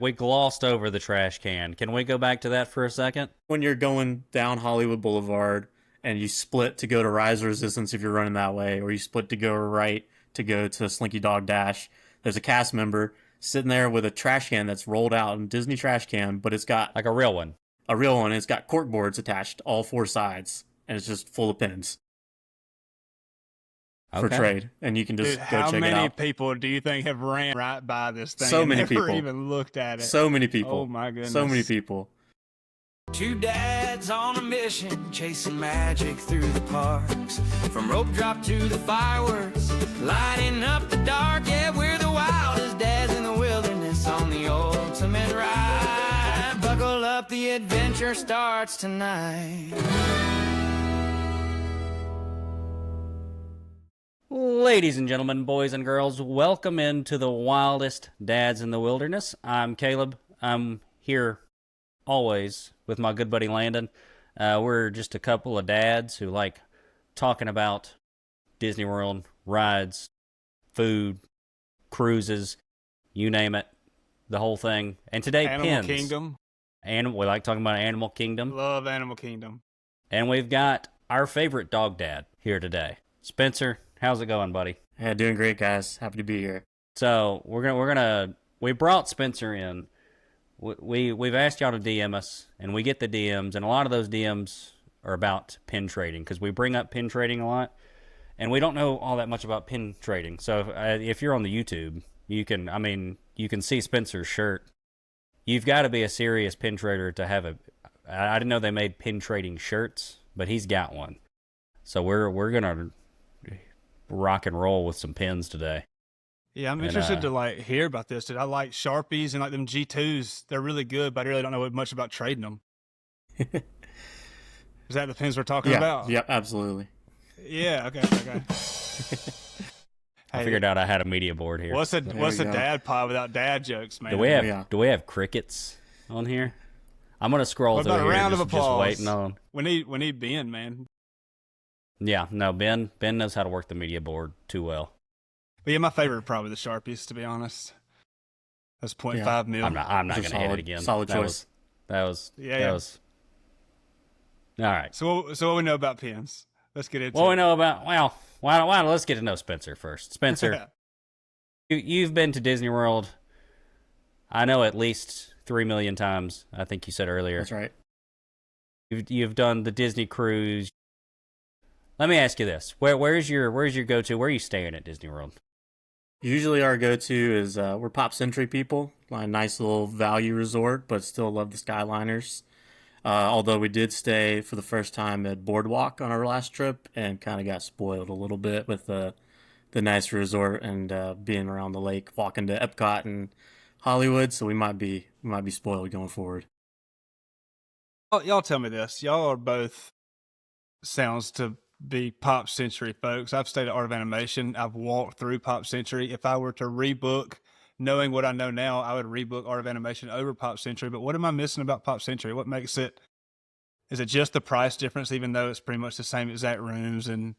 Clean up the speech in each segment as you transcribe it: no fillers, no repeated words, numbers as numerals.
We glossed over the trash can. Can we go back to that for a second? When you're going down Hollywood Boulevard and you split to go to Rise of Resistance if you're running that way, or you split to go right to go to Slinky Dog Dash, there's a cast member sitting there with a trash can that's rolled out, a Disney trash can, but it's got Like a real one. a real one. And it's got cork boards attached to all four sides, and it's just full of pins for trade. And you can just go check it out. How many people do you think have ran right by this thing? So many and never people. even looked at it. So many people. Oh my goodness. So many people. Two dads on a mission, chasing magic through the parks. From rope drop to the fireworks, lighting up the dark. Yeah, we're the wildest dads in the wilderness on the ultimate ride. Buckle up, the adventure starts tonight. Ladies and gentlemen, boys and girls, welcome into the wildest dads in the wilderness. I'm Caleb. I'm here always with my good buddy Landon. We're just a couple of dads who like talking about Disney World, rides, food, cruises, you name it, the whole thing. And today, Animal pins. Kingdom. And we like talking about Animal Kingdom. Love Animal Kingdom. And we've got our favorite dog dad here today. Spencer, how's it going, buddy? Yeah, doing great, guys. Happy to be here. So we brought Spencer in. We've asked y'all to DM us, and we get the DMs, and a lot of those DMs are about pin trading because we bring up pin trading a lot, and we don't know all that much about pin trading. So if you're on the YouTube, you can see Spencer's shirt. You've got to be a serious pin trader to have I didn't know they made pin trading shirts, but he's got one. So we're gonna rock and roll with some pins today. Yeah, I'm interested to hear about this. Dude, I like Sharpies and like them G2s. They're really good, but I really don't know much about trading them. Is that the pins we're talking about? Yeah, absolutely. Yeah, okay. I figured out I had a media board here. What's a dad pod without dad jokes, man? Do we have crickets on here? I'm gonna scroll What through about a here round of just applause? waiting on. We need Ben, man. Yeah, no, Ben knows how to work the media board too well. But yeah, my favorite are probably the Sharpies, to be honest. That's 0.5 mil. I'm not gonna hit it again. Solid choice. That was all right. So what we know about pins? Let's get into What it. we know about let's get to know Spencer first. Spencer, you've been to Disney World, I know, at least 3 million times. I think you said earlier. That's right. You've done the Disney cruise. Let me ask you this: where's your go-to? Where are you staying at Disney World? Usually our go-to is we're Pop Century people, a nice little value resort, but still love the Skyliners. Although we did stay for the first time at Boardwalk on our last trip and kind of got spoiled a little bit with the nice resort and being around the lake, walking to Epcot and Hollywood. So we might be spoiled going forward. Y'all tell me this. Y'all are both sounds to be Pop Century folks. I've stayed at Art of Animation. I've walked through Pop Century. If I were to rebook, knowing what I know now, I would rebook Art of Animation over Pop Century. But what am I missing about Pop Century? What makes it? Is it just the price difference, even though it's pretty much the same exact rooms and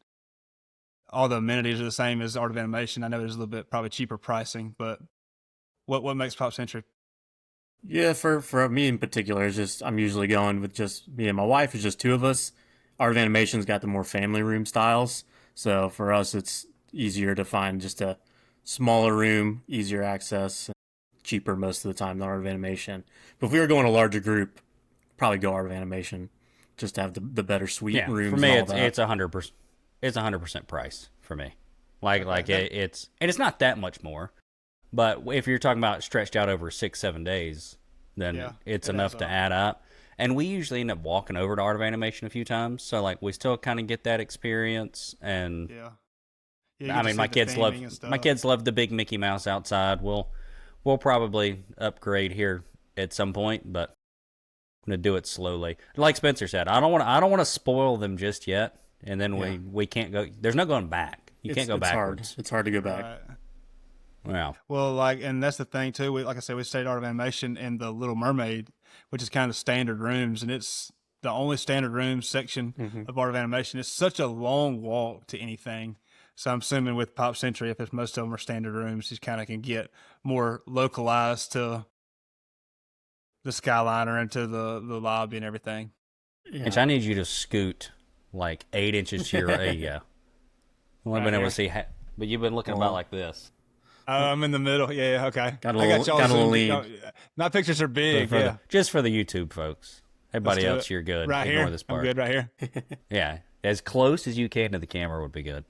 all the amenities are the same as Art of Animation? I know there's a little bit probably cheaper pricing, but what makes Pop Century? Yeah, for me in particular, it's just I'm usually going with just me and my wife. It's just two of us. Art of Animation's got the more family room styles, so for us it's easier to find just a smaller room, easier access, cheaper most of the time than Art of Animation. But if we were going a larger group, probably go Art of Animation, just to have the better suite rooms. For me, and all it's 100%. It's 100% price for me. It's not that much more, but if you're talking about stretched out over 6-7 days, then it's enough to add up. And we usually end up walking over to Art of Animation a few times, so we still kind of get that experience. And I mean, my kids love the big Mickey Mouse outside. We'll probably upgrade here at some point, but I'm gonna do it slowly. Like Spencer said, I don't want to spoil them just yet, and then we can't go. There's no going back. You can't go backwards. It's hard to go back. Wow. Well, and that's the thing too. Like I said, we stayed at Art of Animation in the Little Mermaid, which is kind of standard rooms, and it's the only standard room section of Art of Animation. It's such a long walk to anything. So I'm assuming with Pop Century, if most of them are standard rooms, you kind of can get more localized to Skyliner into the lobby and everything. Yeah. Which I need you to scoot like 8 inches to your there you go. I've only been able to see, but you've been looking about like this. I'm in the middle. Yeah, okay. I got a little lead. My pictures are big. Just for the YouTube folks. Everybody else, you're good. Right Ignore here. this part. I'm good right here. Yeah, as close as you can to the camera would be good.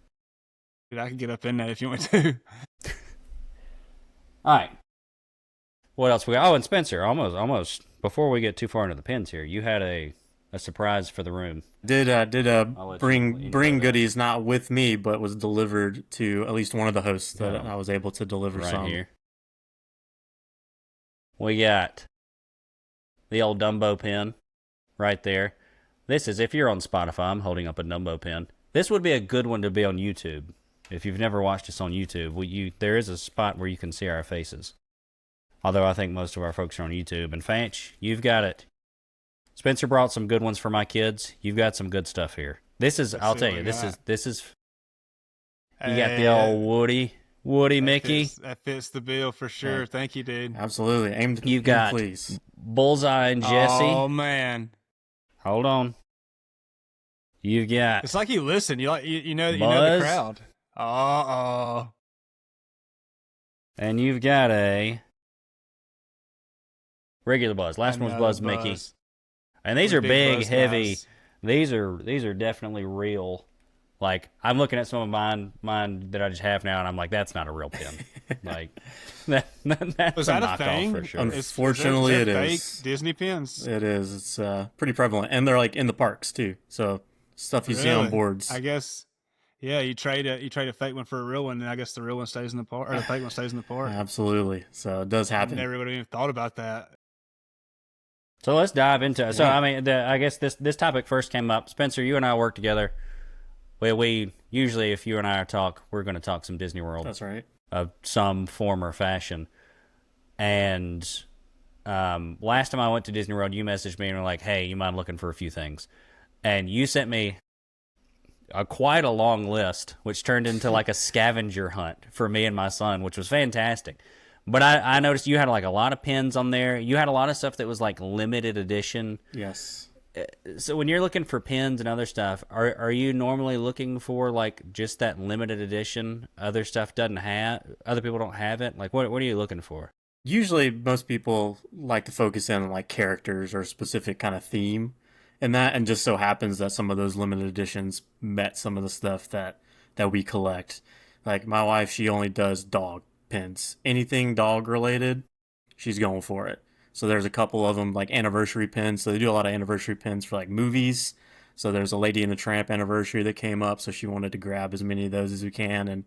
Dude, I can get up in that if you want to. All right. What else we got? Oh, and Spencer, almost before we get too far into the pins here, you had a surprise for the room. Did bring goodies not with me, but was delivered to at least one of the hosts that I was able to deliver right some. Here. We got the old Dumbo pin right there. This is, if you're on Spotify, I'm holding up a Dumbo pin. This would be a good one to be on YouTube. If you've never watched us on YouTube, there is a spot where you can see our faces. Although I think most of our folks are on YouTube. And Fanch, you've got it. Spencer brought some good ones for my kids. You've got some good stuff here. This is, I'll tell you, this is. You got the old Woody Mickey. That fits the bill for sure. Yeah. Thank you, dude. Absolutely. You've got please. Bullseye and Jesse. Oh man. Hold on. You've got. It's like you listen. You know the crowd. And you've got a regular Buzz. Last one was Buzz Mickey. And these are big, heavy. Guys. These are definitely real. Like, I'm looking at some of mine that I just have now, and I'm like, that's not a real pin. Like, that's was that a thing? For sure. Unfortunately, it fake is. Disney pins. It is. It's pretty prevalent, and they're like in the parks too. So stuff you see on boards. I guess. Yeah, you trade a fake one for a real one, and I guess the real one stays in the park, or the fake one stays in the park. Absolutely. So it does happen. I never would have even thought about that. So let's dive into it. So, I mean, I guess this topic first came up. Spencer, you and I work together. We usually, if you and I talk, we're going to talk some Disney World. That's right. Of some form or fashion. And last time I went to Disney World, you messaged me and were like, hey, you mind looking for a few things? And you sent me quite a long list, which turned into like a scavenger hunt for me and my son, which was fantastic. But I noticed you had like a lot of pins on there. You had a lot of stuff that was like limited edition. Yes. So when you're looking for pins and other stuff, are you normally looking for like just that limited edition? Other stuff other people don't have it? Like what are you looking for? Usually most people like to focus in on like characters or a specific kind of theme and that, and just so happens that some of those limited editions met some of the stuff that we collect. Like my wife, she only does dog pins. Anything dog related, she's going for it. So there's a couple of them like anniversary pins. So they do a lot of anniversary pins for like movies. So there's a Lady and the Tramp anniversary that came up. So she wanted to grab as many of those as we can. And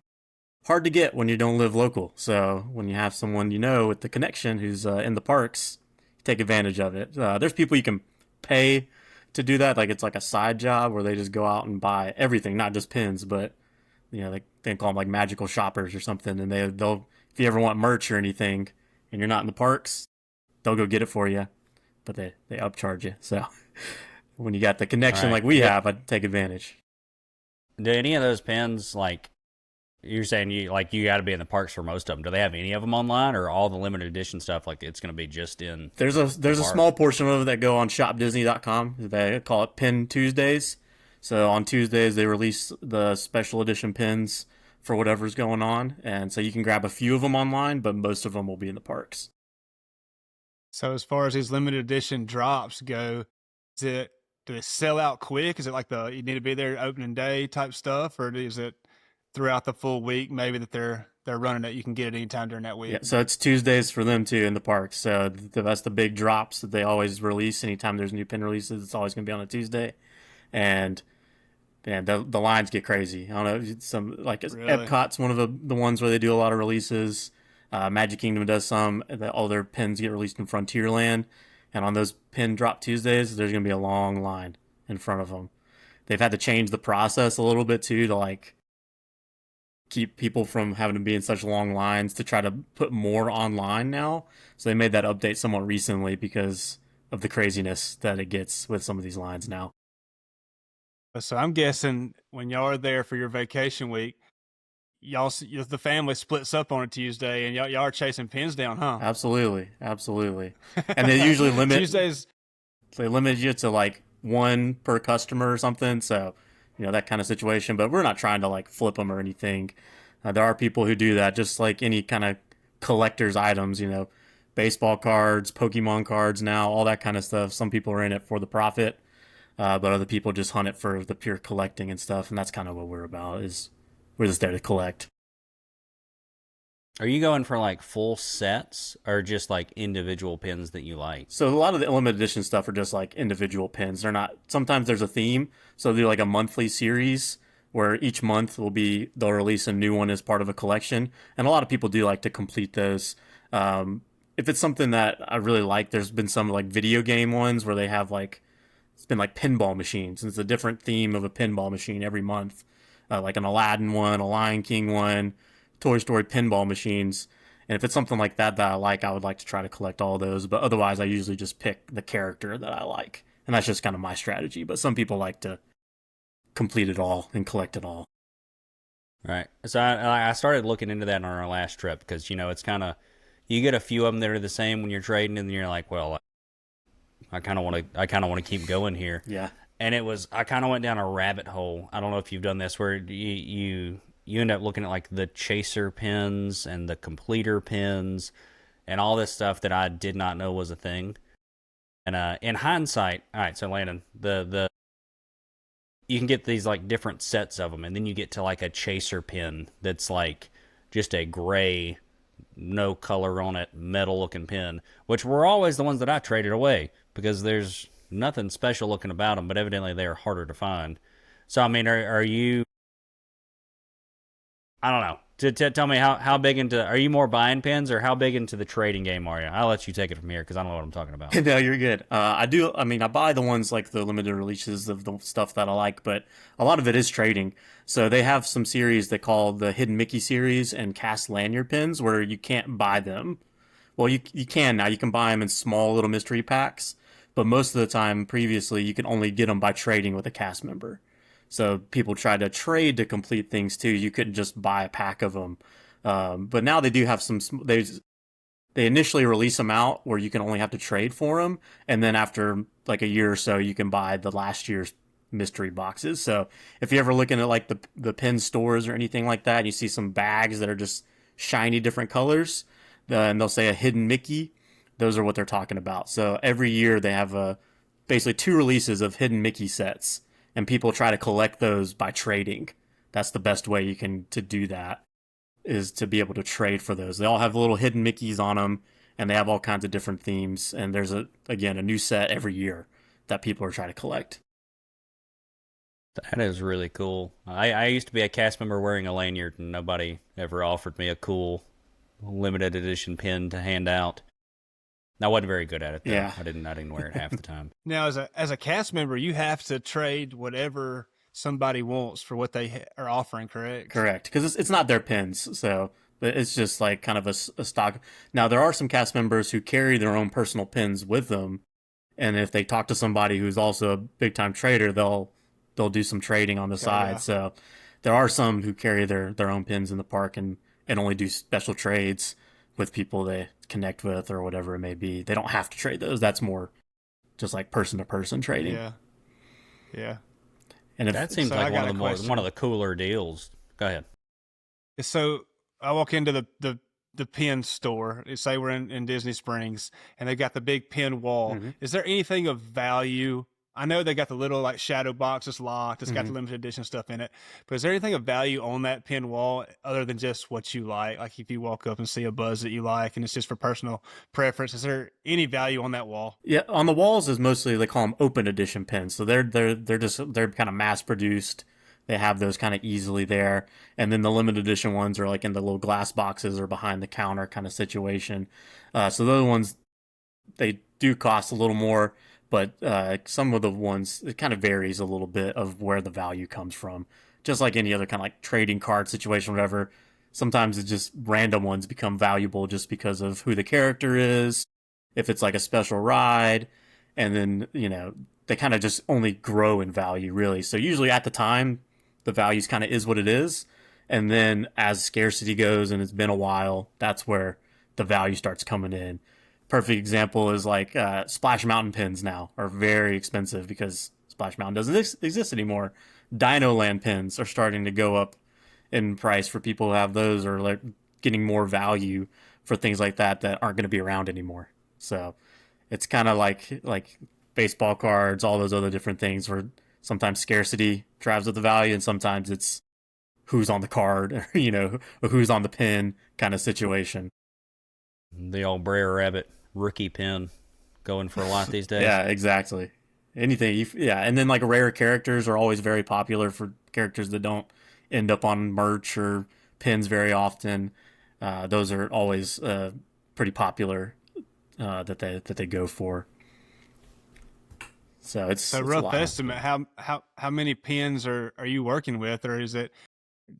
hard to get when you don't live local. So when you have someone you know with the connection who's in the parks, take advantage of it. There's people you can pay to do that. Like it's like a side job where they just go out and buy everything, not just pins, but you know, they call them like magical shoppers or something. And they'll, if you ever want merch or anything and you're not in the parks, they'll go get it for you, but they upcharge you. So when you got the connection like we have, I'd take advantage. Do any of those pins, like you're saying, you got to be in the parks for most of them? Do they have any of them online, or all the limited edition stuff? Like it's going to be just in. There's a small portion of it that go on shopdisney.com. They call it Pin Tuesdays. So on Tuesdays they release the special edition pins for whatever's going on, and so you can grab a few of them online, but most of them will be in the parks. So as far as these limited edition drops go, do they sell out quick? Is it like you need to be there opening day type stuff, or is it throughout the full week maybe that they're running it? You can get it anytime during that week. Yeah, so it's Tuesdays for them too in the parks. So that's the big drops that they always release. Anytime there's new pin releases, it's always going to be on a Tuesday, and the lines get crazy. I don't know, some like really? Epcot's one of the ones where they do a lot of releases. Magic Kingdom does some. All their pins get released in Frontierland, and on those pin drop Tuesdays, there's going to be a long line in front of them. They've had to change the process a little bit too to like keep people from having to be in such long lines to try to put more online now. So they made that update somewhat recently because of the craziness that it gets with some of these lines now. So I'm guessing when y'all are there for your vacation week, the family splits up on a Tuesday, and y'all are chasing pins down, huh? Absolutely, absolutely. And they usually Tuesdays. They limit you to like one per customer or something. So, that kind of situation. But we're not trying to like flip them or anything. There are people who do that, just like any kind of collector's items, baseball cards, Pokemon cards now, all that kind of stuff. Some people are in it for the profit, but other people just hunt it for the pure collecting and stuff. And that's kind of what we're about, is we're just there to collect. Are you going for like full sets or just like individual pins that you like? So a lot of the limited edition stuff are just like individual pins. They're not, sometimes there's a theme. So they'll do like a monthly series where each month they'll release a new one as part of a collection. And a lot of people do like to complete those. If it's something that I really like, there's been some like video game ones where they have like, it's been like pinball machines. And it's a different theme of a pinball machine every month. Like an Aladdin one, a Lion King one, Toy Story pinball machines. And if it's something like that I like, I would like to try to collect all those. But otherwise, I usually just pick the character that I like. And that's just kind of my strategy. But some people like to complete it all and collect it all. Right. So I started looking into that on our last trip because, it's kind of, you get a few of them that are the same when you're trading, and then you're like, well, I kind of want to keep going here. Yeah. And I kind of went down a rabbit hole. I don't know if you've done this, where you end up looking at like the chaser pins and the completer pins and all this stuff that I did not know was a thing. And in hindsight, all right, so Landon, you can get these like different sets of them, and then you get to like a chaser pin that's like just a gray, no color on it, metal looking pin, which were always the ones that I traded away because there's nothing special looking about them, but evidently they are harder to find. So, I mean, are you, I don't know, tell me how big into, are you more buying pins or how big into the trading game are you? I'll let you take it from here because I don't know what I'm talking about. No, you're good. I buy the ones like the limited releases of the stuff that I like, but a lot of it is trading. So they have some series they call the Hidden Mickey series and cast lanyard pins where you can't buy them. Well, you can now. You can buy them in small little mystery packs, but most of the time previously you can only get them by trading with a cast member. So people try to trade to complete things too. You couldn't just buy a pack of them. But now they do have they initially release them out where you can only have to trade for them. And then after like a year or so, you can buy the last year's mystery boxes. So if you're ever looking at like the pin stores or anything like that, and you see some bags that are just shiny different colors, and they'll say a hidden Mickey, those are what they're talking about. So every year they have basically 2 releases of hidden Mickey sets. And people try to collect those by trading. That's the best way to do that, is to be able to trade for those. They all have little hidden Mickeys on them, and they have all kinds of different themes. And there's a new set every year that people are trying to collect. That is really cool. I used to be a cast member wearing a lanyard, and nobody ever offered me a cool limited edition pin to hand out. I wasn't very good at it, though. Yeah. I didn't wear it half the time. Now, as a cast member, you have to trade whatever somebody wants for what they are offering, correct? Correct, because it's not their pins, so but it's just like kind of a stock. Now, there are some cast members who carry their own personal pins with them, and if they talk to somebody who's also a big-time trader, they'll do some trading on the side. Yeah. So there are some who carry their own pins in the park and only do special trades with people they connect with or whatever it may be. They don't have to trade those. That's more just like person-to-person trading. Yeah. And that seems like one of the cooler deals. Go ahead. So I walk into the pin store. Say we're in Disney Springs, and they've got the big pin wall. Mm-hmm. Is there anything of value? I know they got the little like shadow box that's locked. It's got the limited edition stuff in it. But is there anything of value on that pin wall other than just what you like? Like if you walk up and see a buzz that you like and it's just for personal preference, is there any value on that wall? Yeah, on the walls is mostly, they call them open edition pins. So they're kind of mass produced. They have those kind of easily there. And then the limited edition ones are like in the little glass boxes or behind the counter kind of situation. So those ones, they do cost a little more. But some of the ones, it kind of varies a little bit of where the value comes from. Just like any other kind of like trading card situation, whatever. Sometimes it's just random ones become valuable just because of who the character is. If it's like a special ride. And then, they kind of just only grow in value, really. So usually at the time, the values kind of is what it is. And then as scarcity goes and it's been a while, that's where the value starts coming in. Perfect example is like Splash Mountain pins now are very expensive because Splash Mountain doesn't exist anymore. Dino Land pins are starting to go up in price for people who have those, or like getting more value for things like that aren't going to be around anymore. So it's kind of like baseball cards, all those other different things where sometimes scarcity drives up the value and sometimes it's who's on the card, or, or who's on the pin kind of situation. The old Brer Rabbit rookie pin going for a lot these days. Yeah, exactly. Anything, and then like rare characters are always very popular for characters that don't end up on merch or pins very often. Those are always pretty popular that they go for. So it's a rough estimate. How many pins are you working with, or is it?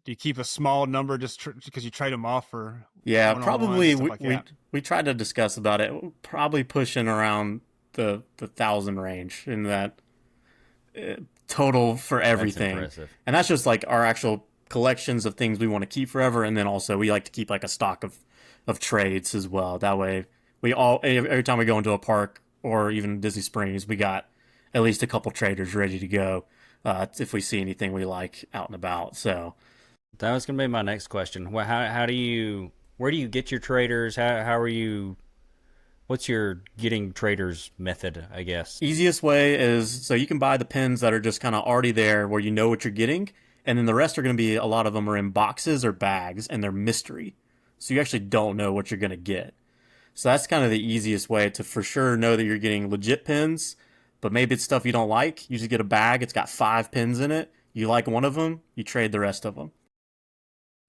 Do you keep a small number just because you trade them off for? Yeah, probably. We tried to discuss about it. Probably pushing around the 1,000 range in that total for everything. That's impressive. And that's just like our actual collections of things we want to keep forever, and then also we like to keep like a stock of trades as well. That way, every time we go into a park or even Disney Springs, we got at least a couple traders ready to go if we see anything we like out and about. So that was gonna be my next question. Where do you get your traders? How are you? What's your getting traders method, I guess? Easiest way is, so you can buy the pins that are just kind of already there where you know what you're getting, and then the rest are going to be, a lot of them are in boxes or bags, and they're mystery. So you actually don't know what you're going to get. So that's kind of the easiest way to for sure know that you're getting legit pins, but maybe it's stuff you don't like. You just get a bag, it's got 5 pins in it. You like one of them, you trade the rest of them.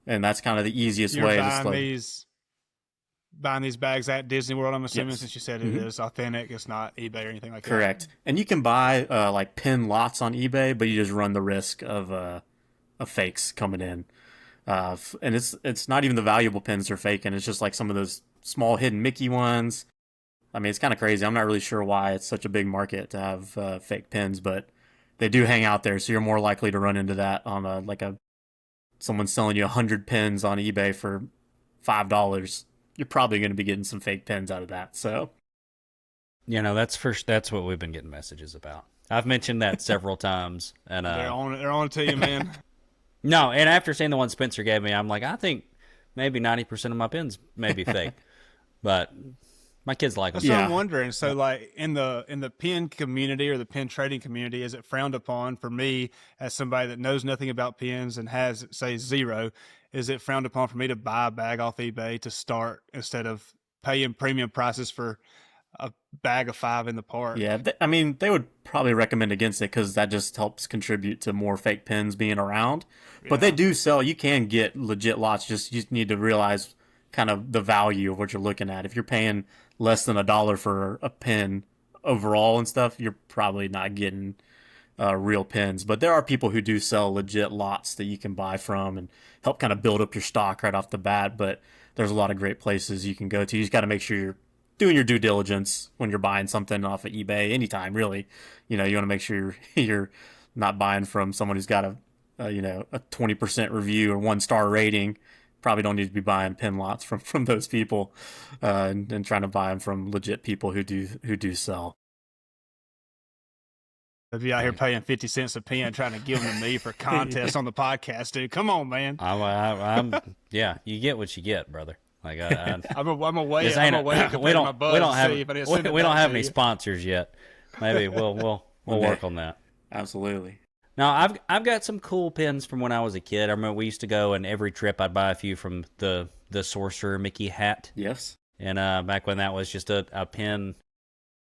And that's kind of the easiest way. Buying these bags at Disney World, I'm assuming, since you said it is authentic, it's not eBay or anything like that. Correct. And you can buy like pin lots on eBay, but you just run the risk of fakes coming in. And it's not even the valuable pins they're faking. It's just like some of those small hidden Mickey ones. I mean, it's kind of crazy. I'm not really sure why it's such a big market to have fake pins, but they do hang out there, so you're more likely to run into that on someone selling you 100 pins on eBay for $5. You're probably going to be getting some fake pins out of that. So, that's what we've been getting messages about. I've mentioned that several times, and they're on it to you, man. No, and after seeing the one Spencer gave me, I'm like, I think maybe 90% of my pins may be fake, but my kids like them. So I'm wondering. So, like in the pin community or the pin trading community, is it frowned upon for me as somebody that knows nothing about pins and has, say, 0? Is it frowned upon for me to buy a bag off eBay to start instead of paying premium prices for a bag of 5 in the park? Yeah, they would probably recommend against it because that just helps contribute to more fake pins being around. Yeah. But they do sell. You can get legit lots. You just need to realize kind of the value of what you're looking at. If you're paying less than $1 for a pin overall and stuff, you're probably not getting real pins. But there are people who do sell legit lots that you can buy from and help kind of build up your stock right off the bat. But there's a lot of great places you can go to. You just got to make sure you're doing your due diligence when you're buying something off of eBay anytime, really. You want to make sure you're not buying from someone who's got a 20% review or 1-star rating. Probably don't need to be buying pin lots from those people and trying to buy them from legit people who do sell. If you out here paying 50 cents a pin trying to give them to me for contests on the podcast, dude, come on, man. I'm you get what you get, brother. Like I'm away. We don't have any sponsors yet. Maybe we'll work on that. Absolutely. Now I've got some cool pins from when I was a kid. I remember we used to go, and every trip I'd buy a few from the Sorcerer Mickey hat. Yes. And back when that was just a pin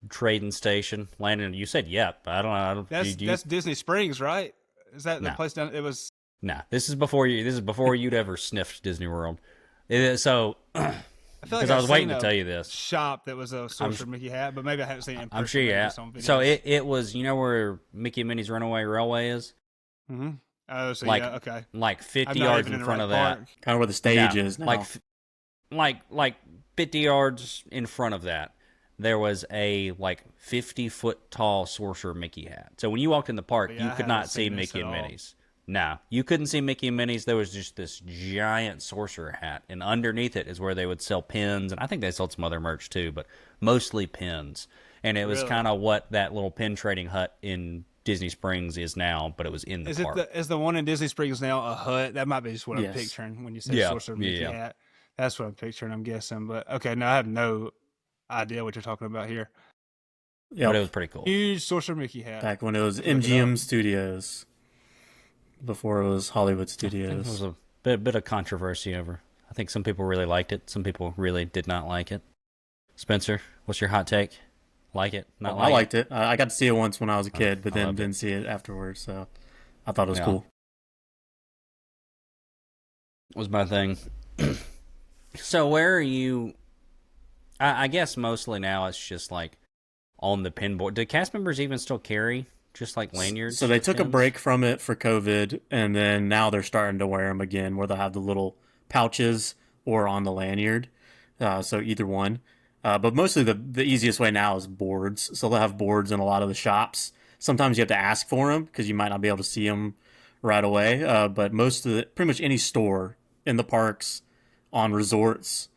trading station. Landon, you said yep. I don't know. That's Disney Springs, right? Is that the place down? It was. No, this is before you'd ever sniffed Disney World. So. I feel like I was waiting to tell you this shop that was a Sorcerer Mickey hat, but maybe I haven't seen it in person. I'm sure you have. So it was, where Mickey and Minnie's Runaway Railway is? Mm-hmm. Oh, so okay. Like 50 yards in front of that. Kind of where the stage is now. Like 50 yards in front of that, there was a 50-foot tall Sorcerer Mickey hat. So when you walked in the park, you could not see Mickey and Minnie's. No, you couldn't see Mickey and Minnie's. There was just this giant sorcerer hat, and underneath it is where they would sell pins, and I think they sold some other merch too, but mostly pins. And it was Really? kind of what that little pin trading hut in Disney Springs is now, but it was in the park. Is the one in Disney Springs now a hut? That might be just what I'm Yes. picturing when you say Yeah. Sorcerer Mickey Yeah. hat. That's what I'm picturing, I'm guessing. But okay, no, I have no idea what you're talking about here. Yeah, But it was pretty cool. Huge Sorcerer Mickey hat. back when it was Look it MGM up. Studios, before it was Hollywood I think there was Studios. a bit of controversy over. I think some people really liked it. Some people really did not like it. Spencer, what's your hot take? Like it? Not like I liked it. I got to see it once when I was a kid, but I then loved it. didn't see it afterwards. So I thought it was Yeah. cool. Was my thing. So where are you? I guess mostly now it's just like on the pin board. Do cast members even still carry just like lanyards? So they took a pins? break from it for COVID, and then now they're starting to wear them again, where they'll have the little pouches or on the lanyard. So either one. But mostly the easiest way now is boards. So they'll have boards in a lot of the shops. Sometimes you have to ask for them because you might not be able to see them right away. But pretty much any store in the parks, on resorts,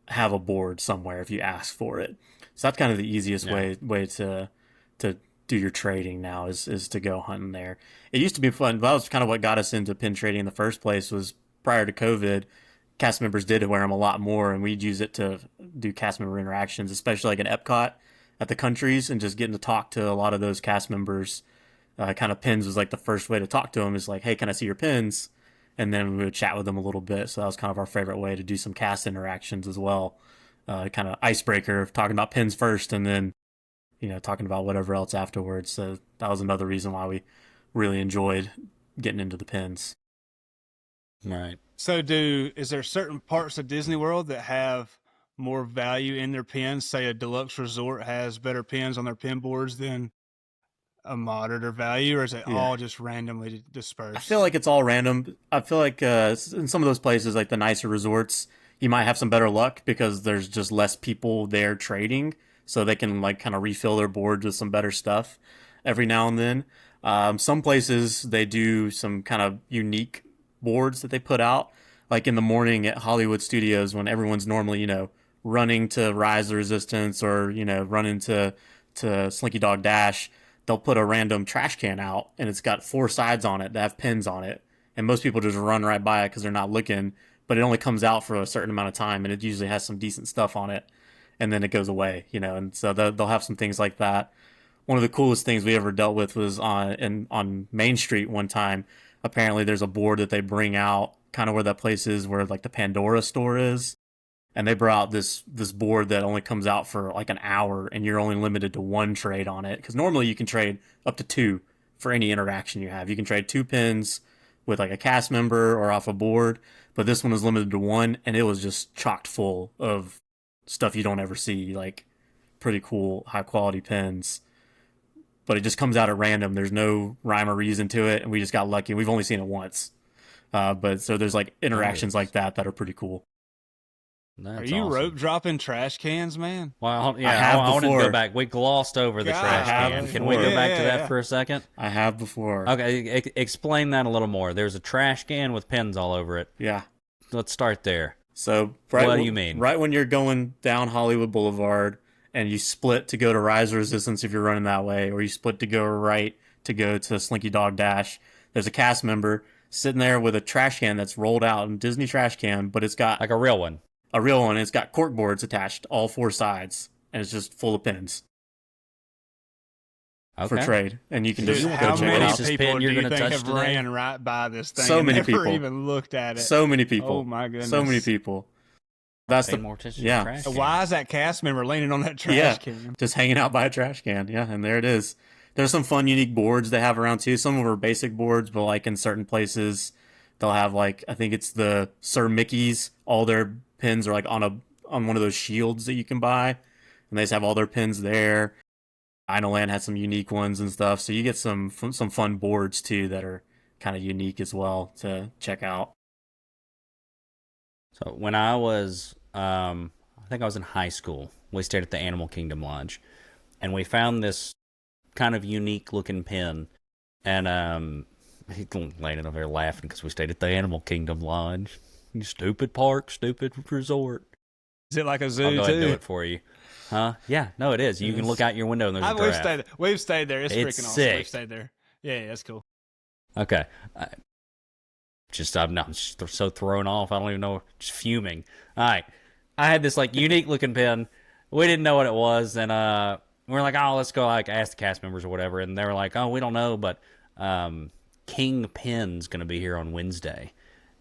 have a board somewhere if you ask for it. So that's kind of the easiest way to do your trading now is to go hunting there. It used to be fun. That was kind of what got us into pin trading in the first place. Was prior to COVID, cast members did wear them a lot more, and we'd use it to do cast member interactions, especially like in Epcot at the countries, and just getting to talk to a lot of those cast members. Kind of pins was like the first way to talk to them. Is like, hey, can I see your pins? And then we would chat with them a little bit. So that was kind of our favorite way to do some cast interactions as well. Kind of icebreaker, talking about pins first, and then talking about whatever else afterwards. So that was another reason why we really enjoyed getting into the pins. Right. So is there certain parts of Disney World that have more value in their pins? Say a deluxe resort has better pins on their pin boards than a moderate value, or is it all just randomly dispersed? I feel like it's all random. I feel like in some of those places, like the nicer resorts, you might have some better luck because there's just less people there trading, so they can like kind of refill their boards with some better stuff every now and then. Some places they do some kind of unique boards that they put out, like in the morning at Hollywood Studios when everyone's normally running to Rise the Resistance or running to Slinky Dog Dash. They'll put a random trash can out, and it's got 4 sides on it that have pins on it. And most people just run right by it because they're not looking, but it only comes out for a certain amount of time, and it usually has some decent stuff on it, and then it goes away, and so they'll have some things like that. One of the coolest things we ever dealt with was on Main Street one time. Apparently there's a board that they bring out kind of where that place is where like the Pandora store is. And they brought out this board that only comes out for like an hour, and you're only limited to 1 trade on it. Because normally you can trade up to 2 for any interaction you have. You can trade 2 pins with like a cast member or off a board, but this one was limited to 1, and it was just chocked full of stuff you don't ever see, like pretty cool, high quality pins. But it just comes out at random. There's no rhyme or reason to it, and we just got lucky. We've only seen it once. But so there's like interactions like that are pretty cool. That's Are you awesome. rope dropping trash cans, man? Well, I have I wanted to before. go back. We glossed over the God, trash I have can. Can we before. go back to Yeah. that for a second? I have before. Okay, explain that a little more. There's a trash can with pins all over it. Yeah. Let's start there. So What do you mean? Right when you're going down Hollywood Boulevard and you split to go to Rise of Resistance if you're running that way, or you split to go right to go to Slinky Dog Dash, there's a cast member sitting there with a trash can that's rolled out, a Disney trash can, but it's got Like a real one. a real one. And it's got cork boards attached all 4 sides, and it's just full of pins for Okay. trade. And you can Dude, just go how check it many out. This people pin do you're you gonna think touch have today? ran right by this thing So and many never people. even looked at it? So many people. Oh my goodness. So many people. That's Pay the more attention yeah. to trash So cans. why is that cast member leaning on that trash Yeah. can? Just hanging out by a trash can. Yeah, and there it is. There's some fun, unique boards they have around too. Some of them are basic boards, but like in certain places, they'll have like I think it's the Sir Mickey's. All their pins are like on one of those shields that you can buy, and they just have all their pins there. Land has some unique ones and stuff, so you get some fun boards too that are kind of unique as well to check out. So when I was, I think I was in high school, we stayed at the Animal Kingdom Lodge, and we found this kind of unique looking pin, and He's laying over there laughing because we stayed at the Animal Kingdom Lodge. You stupid park, stupid resort. Is it like a zoo I'll go ahead and too? do it for you. Huh? Yeah, no, it is. You can look out your window and there's a giraffe. We've stayed there. It's freaking awesome. Sick. We've stayed there. Yeah, that's cool. Okay. I'm just so thrown off. I don't even know. Just fuming. All right. I had this like unique looking pen. We didn't know what it was, and we're like, oh, let's go like ask the cast members or whatever. And they were like, oh, we don't know, but King Pen's gonna be here on Wednesday.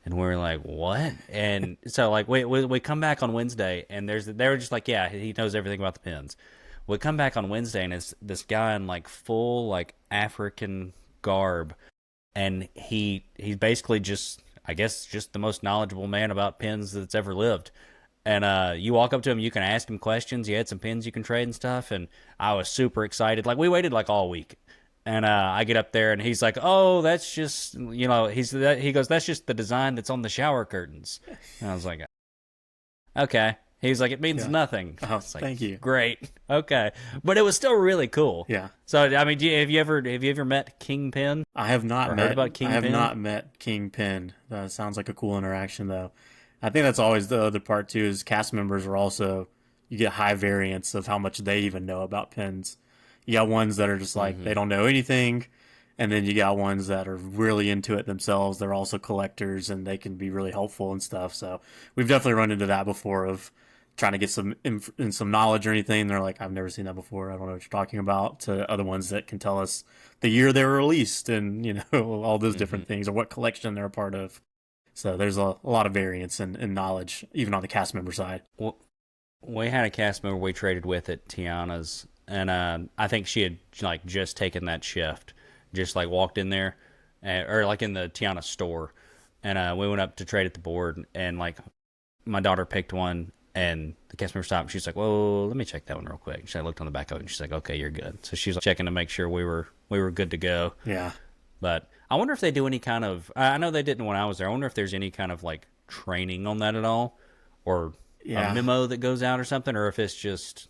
And we were like, what? And so like we come back on Wednesday, and they were just like, yeah, he knows everything about the pens. We come back on Wednesday, and it's this guy in like full like African garb, and he's basically just, I guess, just the most knowledgeable man about pens that's ever lived. And you walk up to him, you can ask him questions. He had some pens you can trade and stuff, and I was super excited. Like we waited like all week. And I get up there, and he's like, "Oh, that's just, he goes, that's just the design that's on the shower curtains." And I was like, "Okay." He's like, "It means nothing." Oh, like, thank you. Great, okay, but it was still really cool. Yeah. So I mean, have you ever met King Pen? I have not heard about King I have Pen? not met King Pen. That sounds like a cool interaction, though. I think that's always the other part too. Is cast members are also, you get high variance of how much they even know about pens. You got ones that are just like, they don't know anything. And then you got ones that are really into it themselves. They're also collectors, and they can be really helpful and stuff. So we've definitely run into that before, of trying to get some knowledge or anything. They're like, I've never seen that before. I don't know what you're talking about. To other ones that can tell us the year they were released and, all those different things, or what collection they're a part of. So there's a lot of variance in knowledge, even on the cast member side. Well, we had a cast member we traded with at Tiana's. And I think she had like just taken that shift, just like walked in there, or like in the Tiana store, and we went up to trade at the board, and like my daughter picked one, and the customer stopped. She's like, "Whoa, let me check that one real quick." She looked on the back of it, and she's like, "Okay, you're good." So she's like checking to make sure we were good to go. Yeah. But I wonder if they do any kind of. I know they didn't when I was there. I wonder if there's any kind of like training on that at all, or a memo that goes out or something, or if it's just.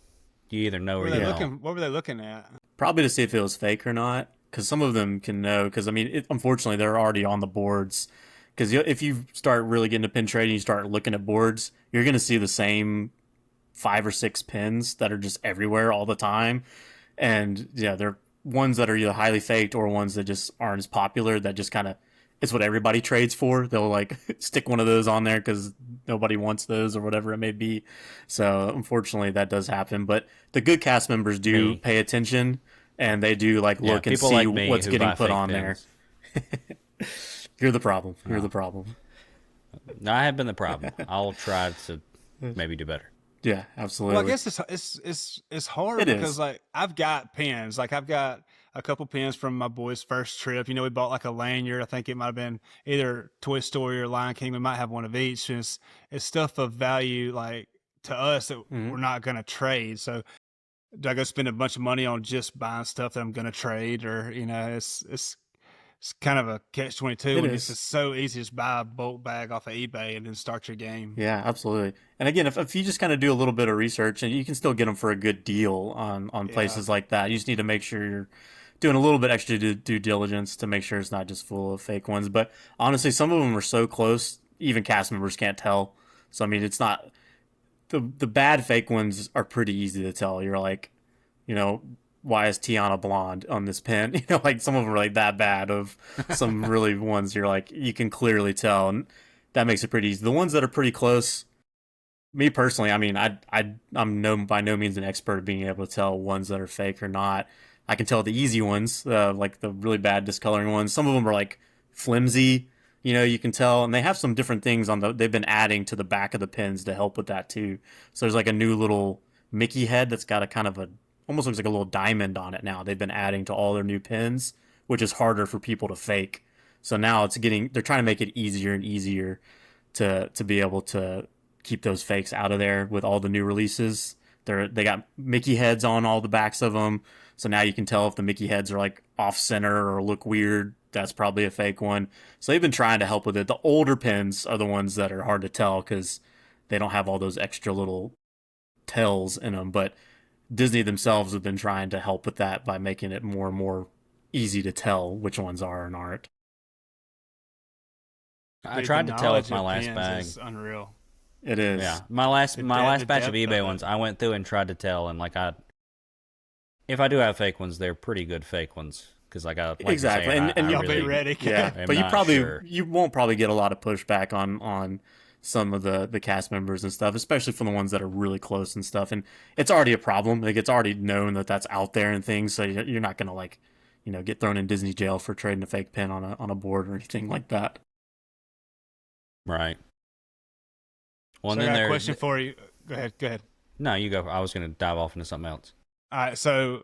You either know or you don't. What were they looking at? Probably to see if it was fake or not, because some of them can know. Because I mean, unfortunately, they're already on the boards. Because if you start really getting into pin trading, you start looking at boards, you're going to see the same 5 or 6 pins that are just everywhere all the time. And yeah, they're ones that are either highly faked or ones that just aren't as popular. That just kind of, it's what everybody trades for. They'll like stick one of those on there because nobody wants those or whatever it may be. So unfortunately that does happen, but the good cast members do pay attention, and they do like look and see like what's getting put on there. You're the problem. You're the problem. No, I have been the problem. I'll try to maybe do better. Yeah, absolutely. Well, I guess it's hard because like I've got pens. Like I've got a couple pens from my boy's first trip. We bought like a lanyard. I think it might have been either Toy Story or Lion King. We might have one of each. And it's stuff of value, like to us, that we're not going to trade. So do I go spend a bunch of money on just buying stuff that I'm going to trade? Or, it's kind of a catch-22 when it's just so easy to just buy a bulk bag off of eBay and then start your game. Yeah, absolutely. And again, if you just kind of do a little bit of research, and you can still get them for a good deal on places like that. You just need to make sure you're doing a little bit extra due diligence to make sure it's not just full of fake ones. But honestly, some of them are so close, even cast members can't tell. So, I mean, it's not... The bad fake ones are pretty easy to tell. You're like, why is Tiana blonde on this pen? Like some of them are like that bad. Of some really ones you're like, you can clearly tell, and that makes it pretty easy. The ones that are pretty close, me personally, I mean, I'm by no means an expert at being able to tell ones that are fake or not. I can tell the easy ones, like the really bad discoloring ones. Some of them are like flimsy, you can tell, and they have some different things they've been adding to the back of the pins to help with that too. So there's like a new little Mickey head that's got a kind of almost looks like a little diamond on it now. They've been adding to all their new pins, which is harder for people to fake. So now they're trying to make it easier and easier to be able to keep those fakes out of there with all the new releases. They got Mickey heads on all the backs of them. So now you can tell if the Mickey heads are like off center or look weird. That's probably a fake one. So they've been trying to help with it. The older pins are the ones that are hard to tell because they don't have all those extra little tells in them. But Disney themselves have been trying to help with that by making it more and more easy to tell which ones are and aren't. I tried to tell with my last pins bag. is unreal. It is. Yeah, my last The batch of depth eBay of ones, it. I went through and tried to tell, and if I do have fake ones, they're pretty good fake ones because like Exactly. you say, And I y'all really, be ready. Yeah, am but not sure. you won't probably get a lot of pushback on some of the cast members and stuff, especially from the ones that are really close and stuff. And it's already a problem. Like it's already known that that's out there and things. So you're not gonna like, get thrown in Disney jail for trading a fake pin on a board or anything like that. Right. Well, So and I then got a there. question for you. Go ahead. No, you go. I was going to dive off into something else. All right, so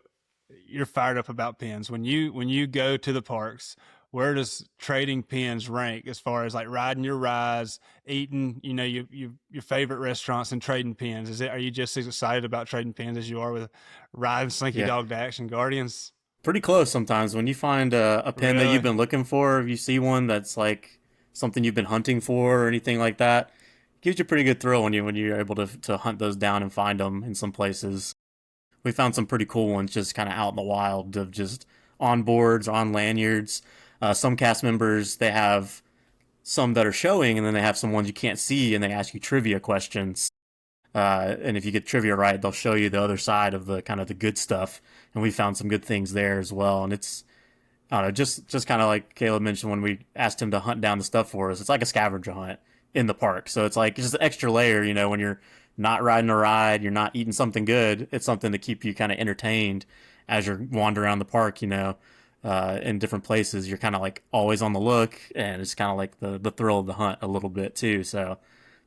you're fired up about pins. When you go to the parks, where does trading pins rank as far as like riding your rides, eating, your favorite restaurants and trading pins? Are you just as excited about trading pins as you are with riding Slinky Yeah. Dog to Action Guardians? Pretty close sometimes. When you find a pin that Really? you've been looking for, if you see one that's like something you've been hunting for or anything like that, it gives you a pretty good thrill when you're able to hunt those down and find them in some places. We found some pretty cool ones just kind of out in the wild of just on boards, on lanyards. Some cast members, they have some that are showing, and then they have some ones you can't see, and they ask you trivia questions. And if you get trivia right, they'll show you the other side of the kind of the good stuff. And we found some good things there as well. And it's, I don't know, just kind of like Caleb mentioned when we asked him to hunt down the stuff for us. It's like a scavenger hunt in the park. So it's like just an extra layer, when you're not riding a ride, you're not eating something good. It's something to keep you kind of entertained as you're wandering around the park, in different places. You're kind of like always on the look, and it's kind of like the thrill of the hunt a little bit too. So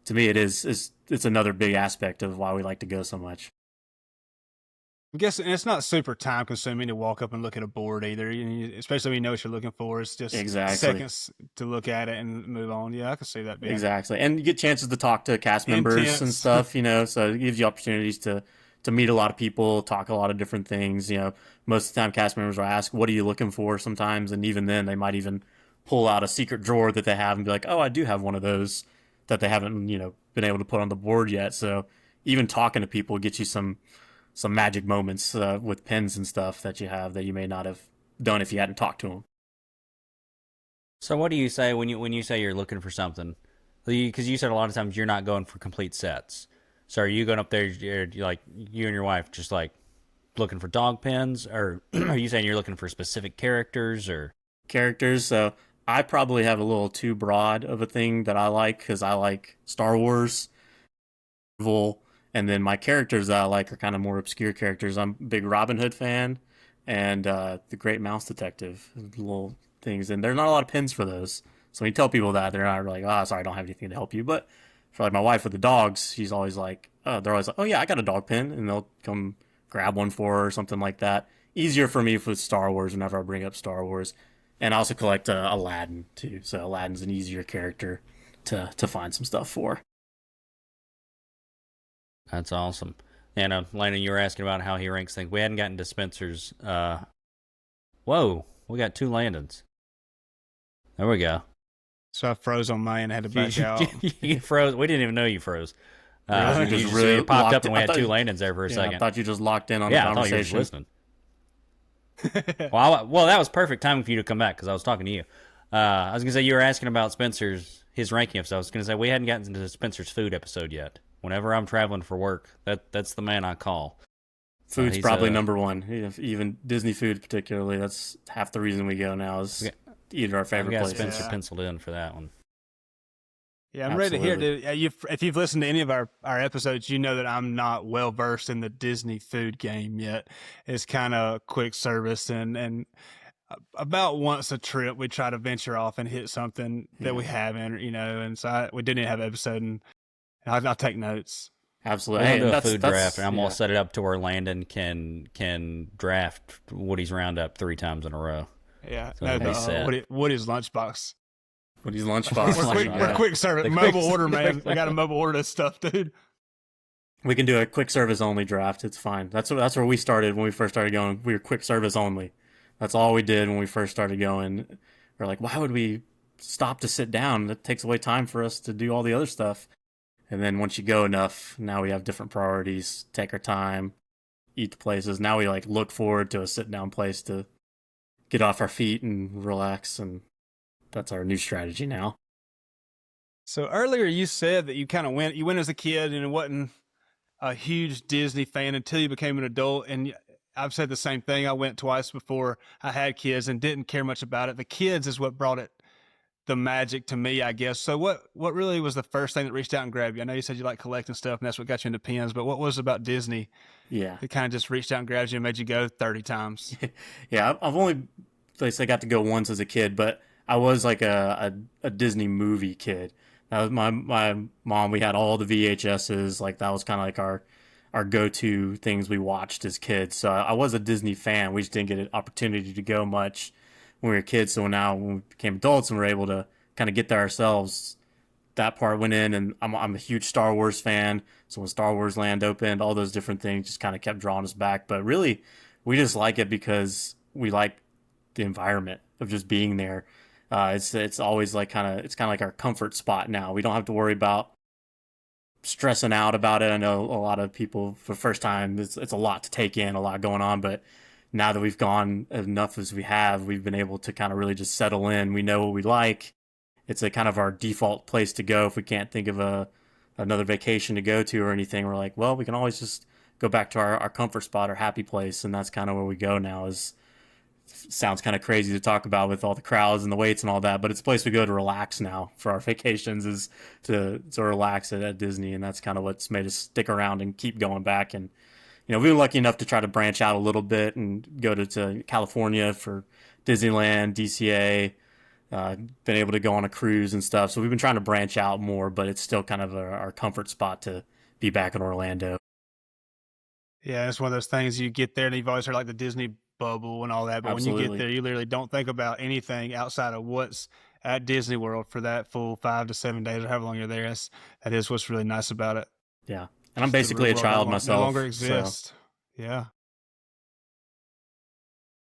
to me, it's another big aspect of why we like to go so much. I guess it's not super time consuming to walk up and look at a board either, especially when you know what you're looking for. It's just Exactly. seconds to look at it and move on. Yeah, I can see that being Exactly. And you get chances to talk to cast members intense. and stuff, so it gives you opportunities to meet a lot of people, talk a lot of different things. Most of the time cast members will ask, what are you looking for sometimes? And even then they might even pull out a secret drawer that they have and be like, oh, I do have one of those that they haven't, been able to put on the board yet. So even talking to people gets you some magic moments with pins and stuff that you have that you may not have done if you hadn't talked to them. So what do you say when you say you're looking for something? Because you said a lot of times you're not going for complete sets. So are you going up there, you're like you and your wife just like looking for dog pins, or are you saying you're looking for specific characters or characters? So I probably have a little too broad of a thing that I like because I like Star Wars, Marvel, and then my characters that I like are kind of more obscure characters. I'm a big Robin Hood fan and the Great Mouse Detective, little things. And there's not a lot of pins for those. So when you tell people that, they're not like, oh, sorry, I don't have anything to help you. But for like my wife with the dogs, she's always like, they're always like, oh yeah, I got a dog pin. And they'll come grab one for her or something like that. Easier for me with Star Wars whenever I bring up Star Wars. And I also collect Aladdin too. So Aladdin's an easier character to find some stuff for. That's awesome. And Landon, you were asking about how he ranks things. We hadn't gotten to Spencer's. Whoa, we got 2 Landons. There we go. So I froze on mine and had to back out. You froze. We didn't even know you froze. Really? You Just just really it popped locked up and we I had thought 2 you- Landons there for a second. I thought you just locked in on the I thought you were just conversation. listening. Well, that was perfect timing for you to come back because I was talking to you. I was going to say you were asking about his ranking episode. I was going to say we hadn't gotten into Spencer's food episode yet. Whenever I'm traveling for work, that's the man I call. Food's He's probably number one. Even Disney food, particularly. That's half the reason we go now is eat at our I've favorite got places. Spencer penciled in for that one. Yeah, I'm ready to hear. If you've listened to any of our episodes, you know that I'm not well versed in the Disney food game yet. It's kind of quick service, and about once a trip we try to venture off and hit something that we haven't, and so we didn't have an episode, and I'll take notes. Absolutely. We'll Hey, do a that's- food that's- draft, and I'm yeah. gonna set it up to where Landon can draft Woody's Roundup 3 times in a row. Yeah, So it'll be set. Woody's lunchbox. Woody's lunchbox. We're quick service, The mobile quick- order, man. I got to mobile order this stuff, dude. We can do a quick service only draft. It's fine. That's where we started when we first started going. We were quick service only. That's all we did when we first started going. We're like, why would we stop to sit down? That takes away time for us to do all the other stuff. And then once you go enough, now we have different priorities. Take our time, eat the places. Now we look forward to a sit down place to get off our feet and relax. And that's our new strategy now. So earlier you said that you went as a kid and it wasn't a huge Disney fan until you became an adult. And I've said the same thing. I went twice before I had kids and didn't care much about it. The kids is what brought it the magic to me, I guess. So what really was the first thing that reached out and grabbed you? I know you said you like collecting stuff and that's what got you into pins, but what was it about Disney that kind of just reached out and grabbed you and made you go 30 times? Yeah, I've only, like I said, got to go once as a kid, but I was like a Disney movie kid. That was my mom. We had all the VHSs. Like that was kind of like our go-to things we watched as kids. So I was a Disney fan. We just didn't get an opportunity to go much when we were kids. So now when we became adults and we're able to kind of get there ourselves, that part went in. And I'm a huge Star Wars fan. So when Star Wars Land opened, all those different things just kind of kept drawing us back. But really, we just like it because we like the environment of just being there. It's always like it's kind of like our comfort spot now. We don't have to worry about stressing out about it. I know a lot of people for the first time, it's a lot to take in, a lot going on, but now that we've gone enough as we have, we've been able to kind of really just settle in. We know what we like. It's a kind of our default place to go. If we can't think of another vacation to go to or anything, we're like, well, we can always just go back to our comfort spot, our happy place. And that's kind of where we go now. Sounds kind of crazy to talk about with all the crowds and the waits and all that, but it's a place we go to relax now for our vacations, is to relax at Disney. And that's kind of what's made us stick around and keep going back. And, we were lucky enough to try to branch out a little bit and go to California for Disneyland, DCA, been able to go on a cruise and stuff. So we've been trying to branch out more, but it's still kind of our comfort spot to be back in Orlando. Yeah, it's one of those things you get there and you've always heard like the Disney bubble and all that, but Absolutely. when you get there, you literally don't think about anything outside of what's at Disney World for that full 5 to 7 days or however long you're there. That is what's really nice about it. Yeah, and I'm basically a child myself. No longer exists. So. Yeah,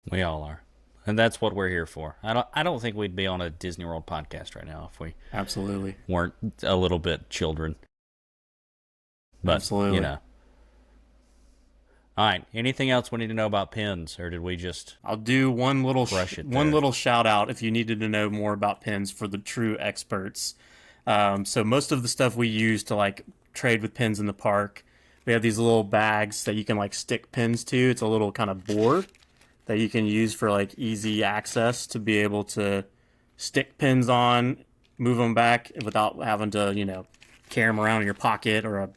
we all are, and that's what we're here for. I don't think we'd be on a Disney World podcast right now if we absolutely weren't a little bit children. But, absolutely, All right. Anything else we need to know about pins, or did we just? I'll do one little shout out if you needed to know more about pins for the true experts. So most of the stuff we use to like trade with pins in the park, we have these little bags that you can like stick pins to. It's a little kind of board that you can use for like easy access to be able to stick pins on, move them back without having to carry them around in your pocket or a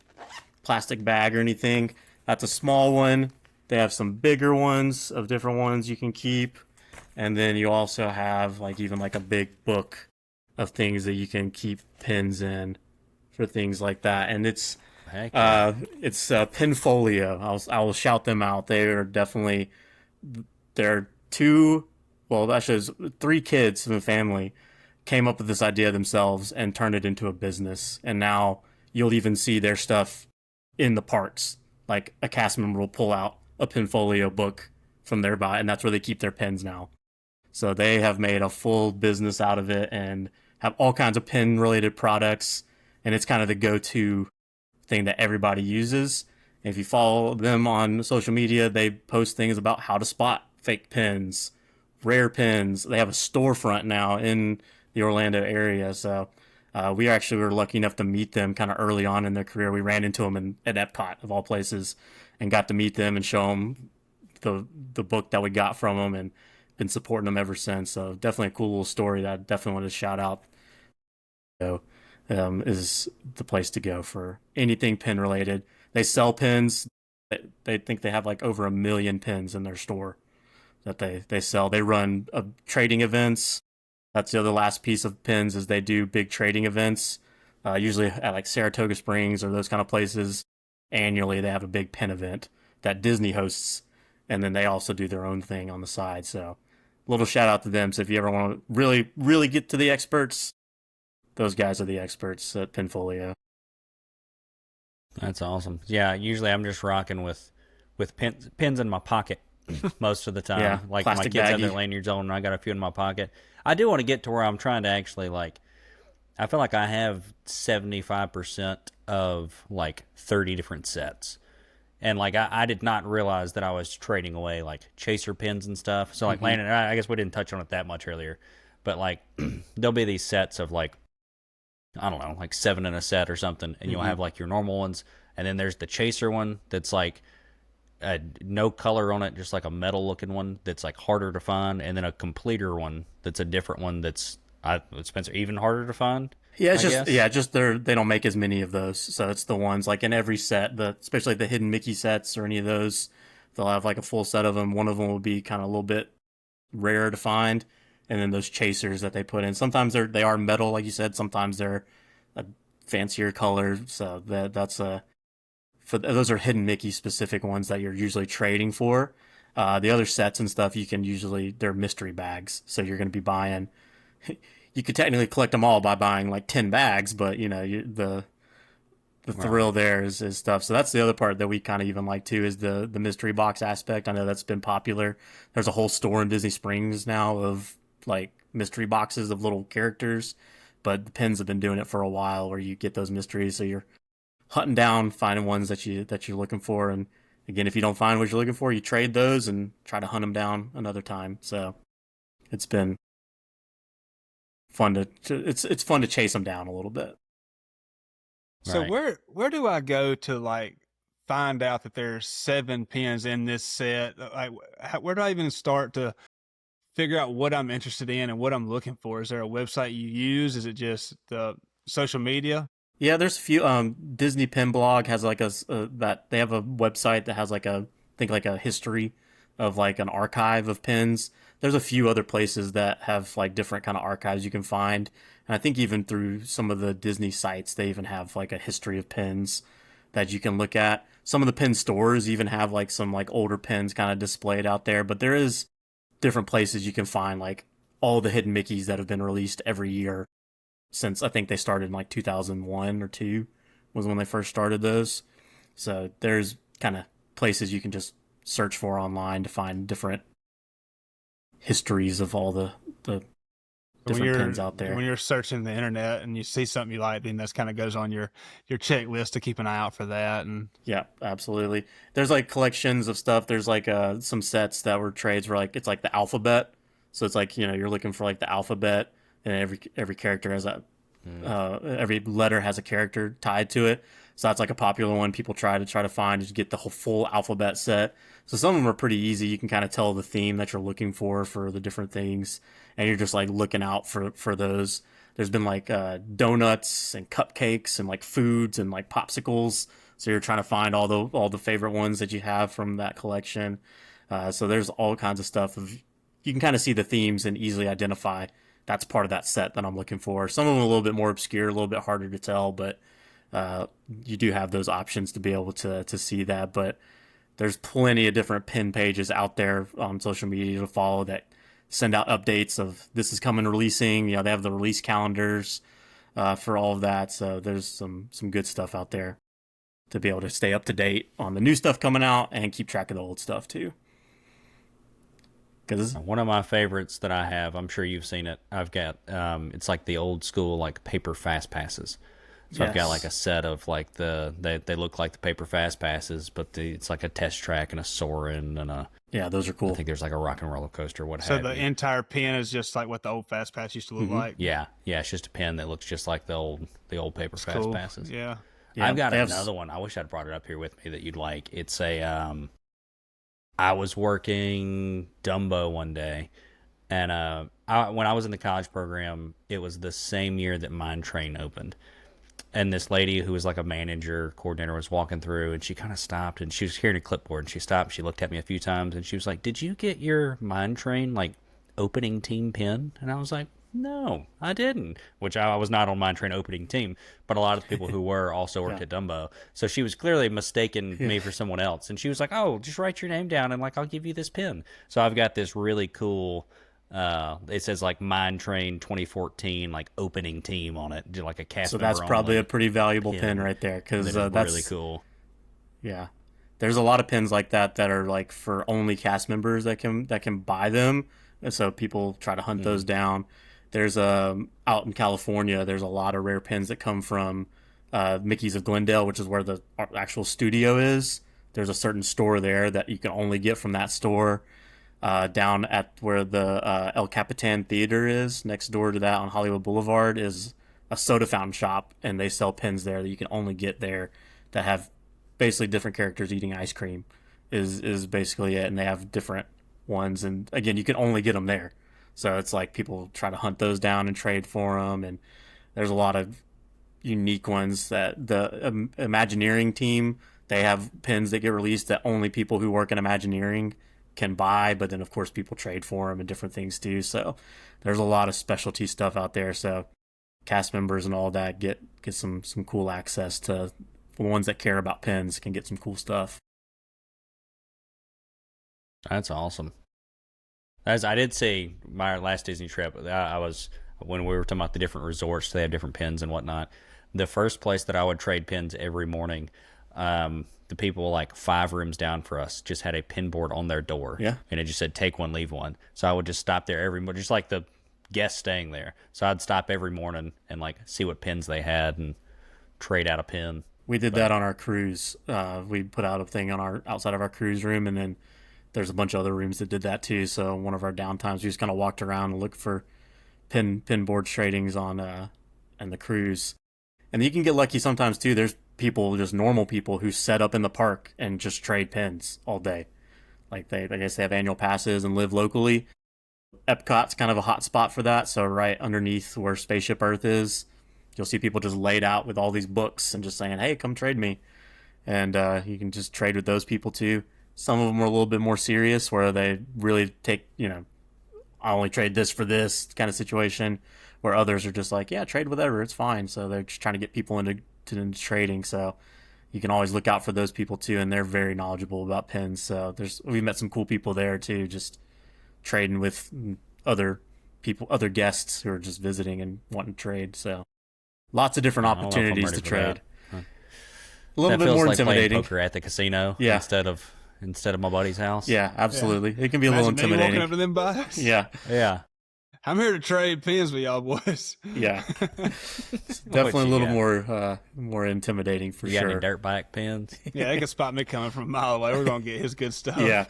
plastic bag or anything. That's a small one. They have some bigger ones of different ones you can keep. And then you also have even a big book of things that you can keep pins in for things like that. And it's Pinfolio. I will shout them out. They're three kids in the family came up with this idea themselves and turned it into a business. And now you'll even see their stuff in the parks. Like a cast member will pull out a Pinfolio book from their buy, and that's where they keep their pins now. So they have made a full business out of it and have all kinds of pin-related products, and it's kind of the go-to thing that everybody uses. And if you follow them on social media, they post things about how to spot fake pins, rare pins. They have a storefront now in the Orlando area, so we were lucky enough to meet them kind of early on in their career. We ran into them at Epcot, of all places, and got to meet them and show them the book that we got from them, and been supporting them ever since. So definitely a cool little story that I definitely wanted to shout out. Is the place to go for anything pin related. They sell pins. They think they have over 1 million pins in their store that they sell. They run trading events. That's the other last piece of pins, is they do big trading events, usually at Saratoga Springs or those kind of places. Annually, they have a big pin event that Disney hosts, and then they also do their own thing on the side. So a little shout out to them. So if you ever want to really, really get to the experts, those guys are the experts at Pinfolio. That's awesome. Yeah, usually I'm just rocking with pins in my pocket most of the time. Yeah, my kids have their lanyards on, and I got a few in my pocket. I do want to get to where I'm trying to actually I feel like I have 75% of 30 different sets. And I did not realize that I was trading away chaser pins and stuff. So Landon, I guess we didn't touch on it that much earlier, but there'll be these sets of I don't know, like 7 in a set or something, and you'll have like your normal ones, and then there's the chaser one that's like no color on it, just like a metal looking one that's like harder to find, and then a completer one that's a different one that's Spencer, even harder to find. Yeah, it's just they don't make as many of those, so it's the ones like in every set, especially the hidden Mickey sets or any of those, they'll have like a full set of them. One of them will be kind of a little bit rare to find, and then those chasers that they put in. Sometimes they are metal, like you said. Sometimes they're a fancier color. So those are hidden Mickey specific ones that you're usually trading for. The other sets and stuff they're mystery bags, so you're going to be buying. You could technically collect them all by buying like 10 bags, but the thrill there is stuff. So that's the other part that we kind of even like too, is the mystery box aspect. I know that's been popular. There's a whole store in Disney Springs now of like mystery boxes of little characters, but the pins have been doing it for a while where you get those mysteries. So you're hunting down, finding ones that you're looking for. And again, if you don't find what you're looking for, you trade those and try to hunt them down another time. So it's been fun it's fun to chase them down a little bit. So where do I go to like find out that there's 7 pins in this set? Like, where do I even start to figure out what I'm interested in and what I'm looking for? Is there a website you use? Is it just the social media? Yeah, there's a few. Disney Pin Blog has like that they have a website that has like I think like a history of like an archive of pins. There's a few other places that have like different kind of archives you can find. And I think even through some of the Disney sites, they even have like a history of pins that you can look at. Some of the pin stores even have like some like older pins kind of displayed out there, but there is different places you can find like all the hidden Mickeys that have been released every year since I think they started in like 2001 or 2 was when they first started those. So there's kind of places you can just search for online to find different histories of all the different pins out there. When you're searching the internet and you see something you like, then that kind of goes on your checklist to keep an eye out for that. And yeah, absolutely. There's like collections of stuff. There's like some sets that were trades where like it's like the alphabet. So it's like, you're looking for like the alphabet, and every character has every letter has a character tied to it. So that's like a popular one people try to find, is get the whole full alphabet set. So some of them are pretty easy. You can kind of tell the theme that you're looking for the different things, and you're just like looking out for those. There's been like donuts and cupcakes and like foods and like popsicles. So you're trying to find all the favorite ones that you have from that collection. So there's all kinds of stuff. You can kind of see the themes and easily identify that's part of that set that I'm looking for. Some of them are a little bit more obscure, a little bit harder to tell, but you do have those options to be able to see that. But there's plenty of different pin pages out there on social media to follow that send out updates of this is coming, releasing. They have the release calendars for all of that. So there's some good stuff out there to be able to stay up to date on the new stuff coming out and keep track of the old stuff too. One of my favorites that I have, I'm sure you've seen it. I've got it's like the old school like paper fast passes. So yes. I've got like a set of like they look like the paper fast passes, but it's like a test track and a Soarin' and a those are cool. I think there's like a rock and roller coaster. So the entire pin is just like what the old fast pass used to look like. Yeah, it's just a pin that looks just like the old paper fast passes. Yeah, I've got another one. I wish I'd brought it up here with me that you'd like. It's a I was working Dumbo one day, and when I was in the college program, it was the same year that Mine Train opened. And this lady who was like a manager, coordinator, was walking through, and she kind of stopped, and she was carrying a clipboard, and she stopped, she looked at me a few times, and she was like, "Did you get your Mine Train, like, opening team pin?" And I was like, "No, I didn't," which I was not on Mine Train opening team, but a lot of the people who were also worked at Dumbo. So she was clearly mistaking me for someone else. And she was like, "Oh, just write your name down and like I'll give you this pin." So I've got this really cool it says like Mine Train 2014 like opening team on it, like a cast. So that's probably a pretty valuable pin right there, because that's really cool. Yeah. There's a lot of pins like that are like for only cast members that can buy them. And so people try to hunt those down. There's out in California, there's a lot of rare pins that come from Mickey's of Glendale, which is where the actual studio is. There's a certain store there that you can only get from that store. Down at where the El Capitan Theater is, next door to that on Hollywood Boulevard, is a soda fountain shop, and they sell pins there that you can only get there that have basically different characters eating ice cream. Is basically it, and they have different ones, and again, you can only get them there. So it's like people try to hunt those down and trade for them, and there's a lot of unique ones that the Imagineering team, they have pins that get released that only people who work in Imagineering can buy, but then of course people trade for them and different things too. So there's a lot of specialty stuff out there. So cast members and all that get some cool access to the ones that care about pins can get some cool stuff. That's awesome. As I did see my last Disney trip, I was when we were talking about the different resorts, they have different pins and whatnot. The first place that I would trade pins every morning, the people like 5 rooms down for us just had a pin board on their door. Yeah. And it just said, take one, leave one. So I would just stop there every morning, just like the guests staying there. So I'd stop every morning and like see what pins they had and trade out a pin. We did that on our cruise. We put out a thing on our outside of our cruise room, and then there's a bunch of other rooms that did that too. So one of our downtimes, we just kind of walked around and looked for pin board tradings on the cruise. And you can get lucky sometimes too. There's people, just normal people, who set up in the park and just trade pins all day. Like I guess they have annual passes and live locally. Epcot's kind of a hot spot for that. So right underneath where Spaceship Earth is, you'll see people just laid out with all these books and just saying, hey, come trade me. And you can just trade with those people too. Some of them are a little bit more serious, where they really take, I only trade this for this kind of situation, where others are just like, yeah, trade whatever, it's fine. So they're just trying to get people into trading. So you can always look out for those people too, and they're very knowledgeable about pins. So we met some cool people there too, just trading with other people, other guests who are just visiting and wanting to trade. So lots of different opportunities to trade. Huh. A little bit more like intimidating. Playing poker at the casino instead of my buddy's house. Yeah, absolutely. Yeah. It can be a little intimidating. Walking up to them guys. Yeah. Yeah. I'm here to trade pins with y'all boys. Yeah. It's definitely a little more intimidating for sure. You got any dirt bike pins? Yeah, they can spot me coming from a mile away. We're going to get his good stuff. Yeah.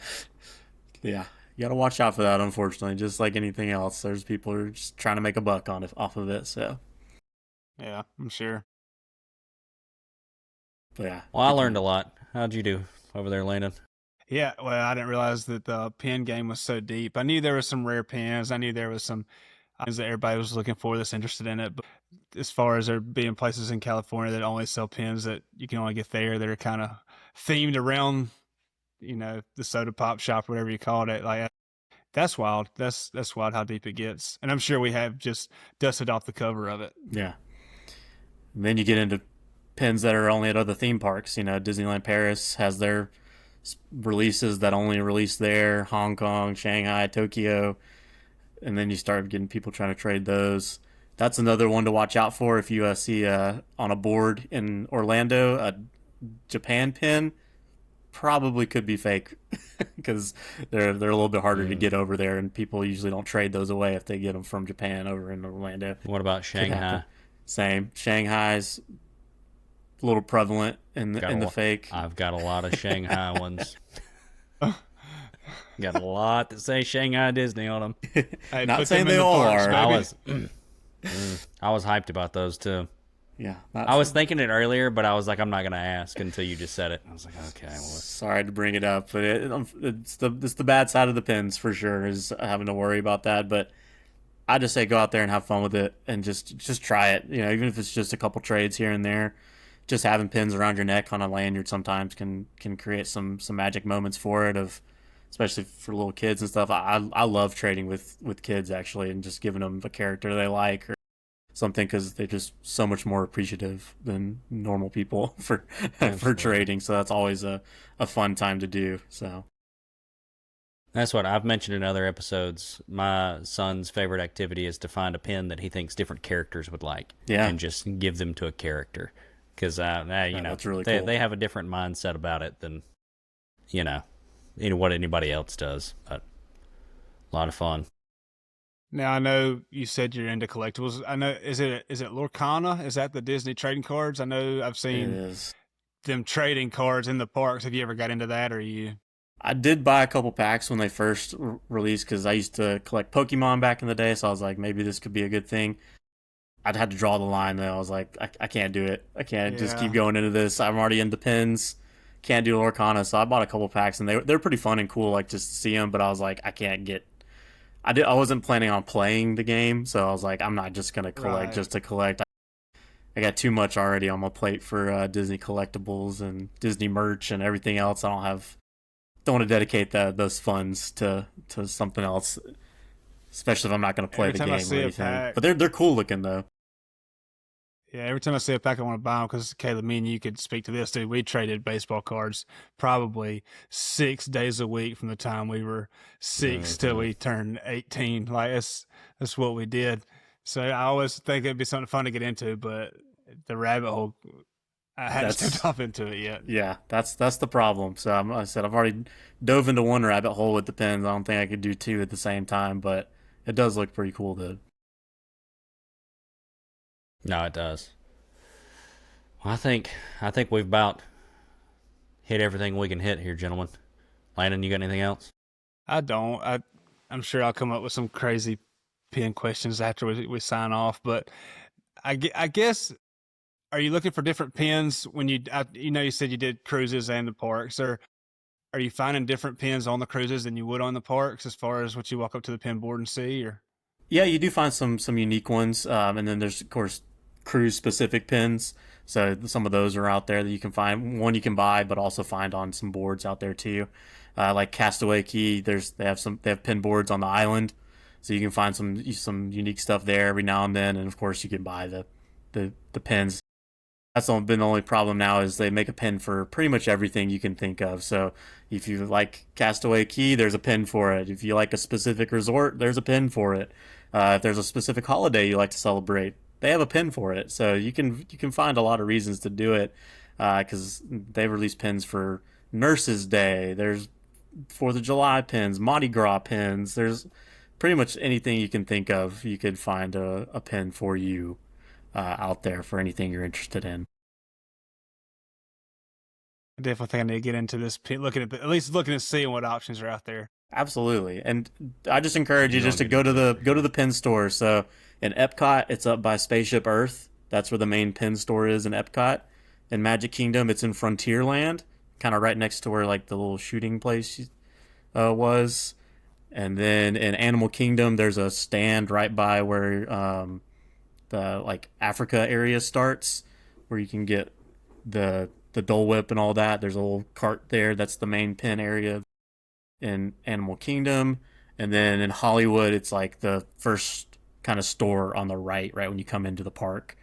Yeah. You got to watch out for that, unfortunately. Just like anything else, there's people who are just trying to make a buck off of it. So. Yeah, I'm sure. But yeah. Well, I learned a lot. How'd you do over there, Landon? Yeah, well, I didn't realize that the pin game was so deep. I knew there was some rare pins. I knew there was some items that everybody was looking for that's interested in it. But as far as there being places in California that only sell pins that you can only get there that are kind of themed around, the soda pop shop, whatever you called it, like that's wild. That's wild how deep it gets. And I'm sure we have just dusted off the cover of it. Yeah. And then you get into pins that are only at other theme parks. Disneyland Paris has their releases that only release there, Hong Kong, Shanghai, Tokyo, and then you start getting people trying to trade those. That's another one to watch out for. If you see on a board in Orlando a Japan pin, probably could be fake because they're a little bit harder to get over there, and people usually don't trade those away if they get them from Japan over in Orlando. What about Shanghai? Same. Shanghai's a little prevalent in the fake. I've got a lot of Shanghai ones. Got a lot that say Shanghai Disney on them. Hey, not saying they all are. I was hyped about those too. Yeah. I was thinking it earlier, but I was like, I'm not going to ask until you just said it. I was like, okay. Well, sorry to bring it up, but it's the bad side of the pins for sure, is having to worry about that. But I just say go out there and have fun with it and just try it. Even if it's just a couple trades here and there. Just having pins around your neck on a lanyard sometimes can create some magic moments for it, especially for little kids and stuff. I love trading with kids actually, and just giving them a character they like or something, because they're just so much more appreciative than normal people for trading. So that's always a fun time to do. So that's what I've mentioned in other episodes. My son's favorite activity is to find a pin that he thinks different characters would like, and just give them to a character. Because that's really cool. They have a different mindset about it than what anybody else does. But a lot of fun. Now I know you said you're into collectibles. I know is it Lorcana? Is that the Disney trading cards? I know I've seen them trading cards in the parks. Have you ever got into that, or you? I did buy a couple packs when they first released, because I used to collect Pokemon back in the day. So I was like, maybe this could be a good thing. I'd had to draw the line though. I was like, I can't do it. I can't just keep going into this. I'm already into pins. Can't do Lorcana, so I bought a couple packs, and they're pretty fun and cool, like just to see them. But I was like, I can't get. I wasn't planning on playing the game, so I was like, I'm not just gonna collect just to collect. I got too much already on my plate for Disney collectibles and Disney merch and everything else. Don't want to dedicate those funds to something else, especially if I'm not going to play the game or anything. But they're cool looking though. Yeah, every time I see a pack, I want to buy them because Caleb, me and you could speak to this, dude. We traded baseball cards probably 6 days a week from the time we were 6 till we turned 18. Like that's what we did. So I always think it'd be something fun to get into, but the rabbit hole, I haven't stepped off into it yet. Yeah, that's the problem. So I said I've already dove into one rabbit hole with the pins. I don't think I could do two at the same time, but it does look pretty cool though. No, it does. Well, I think we've about hit everything we can hit here, gentlemen. Landon, you got anything else? I don't. I'm sure I'll come up with some crazy pin questions after we sign off. But I guess, are you looking for different pins when you said you did cruises and the parks? Or are you finding different pins on the cruises than you would on the parks as far as what you walk up to the pin board and see? Or yeah, you do find some unique ones, and then there's of course cruise specific pins. So some of those are out there that you can find. One you can buy, but also find on some boards out there too. Like Castaway Key, they have pin boards on the island, so you can find some unique stuff there every now and then. And of course, you can buy the pins. That's been the only problem now is they make a pin for pretty much everything you can think of. So if you like Castaway Key, there's a pin for it. If you like a specific resort, there's a pin for it. If there's a specific holiday you like to celebrate, they have a pin for it. So you can find a lot of reasons to do it because they release pins for Nurses Day. There's 4th of July pins, Mardi Gras pins. There's pretty much anything you can think of. You could find a pin for you out there for anything you're interested in. I definitely think I need to get into this, at least looking and seeing what options are out there. Absolutely, and I just encourage you just to go to the pin store. So in Epcot, it's up by Spaceship Earth. That's where the main pin store is in Epcot. In Magic Kingdom, it's in Frontierland, kind of right next to where like the little shooting place was. And then in Animal Kingdom, there's a stand right by where the like Africa area starts, where you can get the Dole Whip and all that. There's a little cart there. That's the main pin area in Animal Kingdom. And then in Hollywood, it's like the first kind of store on the right when you come into the park,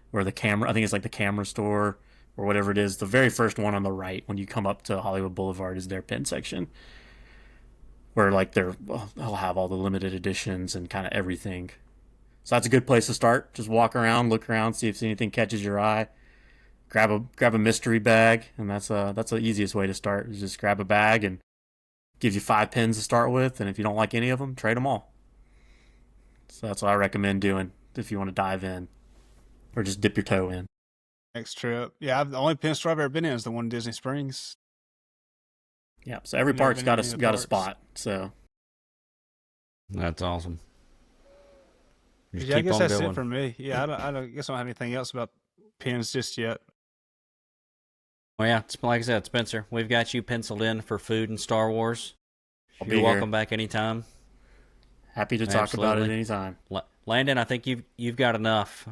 where I think it's like the camera store or whatever it is. The very first one on the right when you come up to Hollywood Boulevard is their pin section, where like they'll have all the limited editions and kind of everything. So that's a good place to start. Just walk around, look around, see if anything catches your eye. Grab a mystery bag, and that's the easiest way to start. Is just grab a bag and gives you 5 pins to start with, and if you don't like any of them, trade them all. So that's what I recommend doing if you want to dive in, or just dip your toe in. Next trip, yeah. The only pin store I've ever been in is the one in Disney Springs. Yeah, so every park's got a spot. So that's awesome. Yeah, I guess that's it for me. Yeah, I guess I don't have anything else about pins just yet. Well, yeah, like I said, Spencer, we've got you penciled in for food and Star Wars. You're welcome back anytime. Happy to talk about it anytime. Landon, I think you've got enough.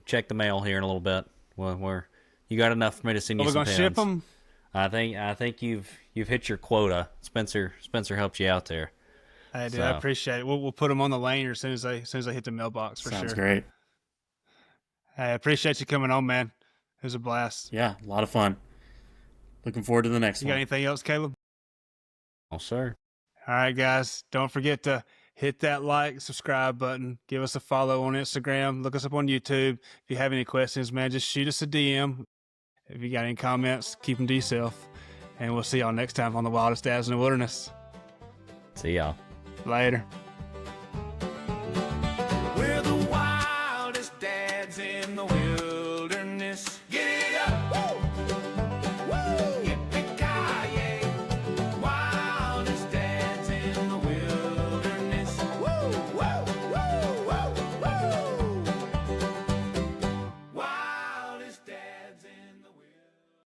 Check the mail here in a little bit. You got enough for me to send you some pins. We're gonna ship them. I think you've hit your quota. Spencer helped you out there. I do. So. I appreciate it. We'll put them on the lane as soon as I hit the mailbox for sure. Sounds great. I appreciate you coming on, man. It was a blast. Yeah, a lot of fun. Looking forward to the next one. You got anything else, Caleb? Oh, sir. All right, guys. Don't forget to hit that like, subscribe button. Give us a follow on Instagram. Look us up on YouTube. If you have any questions, man, just shoot us a DM. If you got any comments, keep them to yourself. And we'll see y'all next time on the Wildest Dads in the Wilderness. See y'all. Later.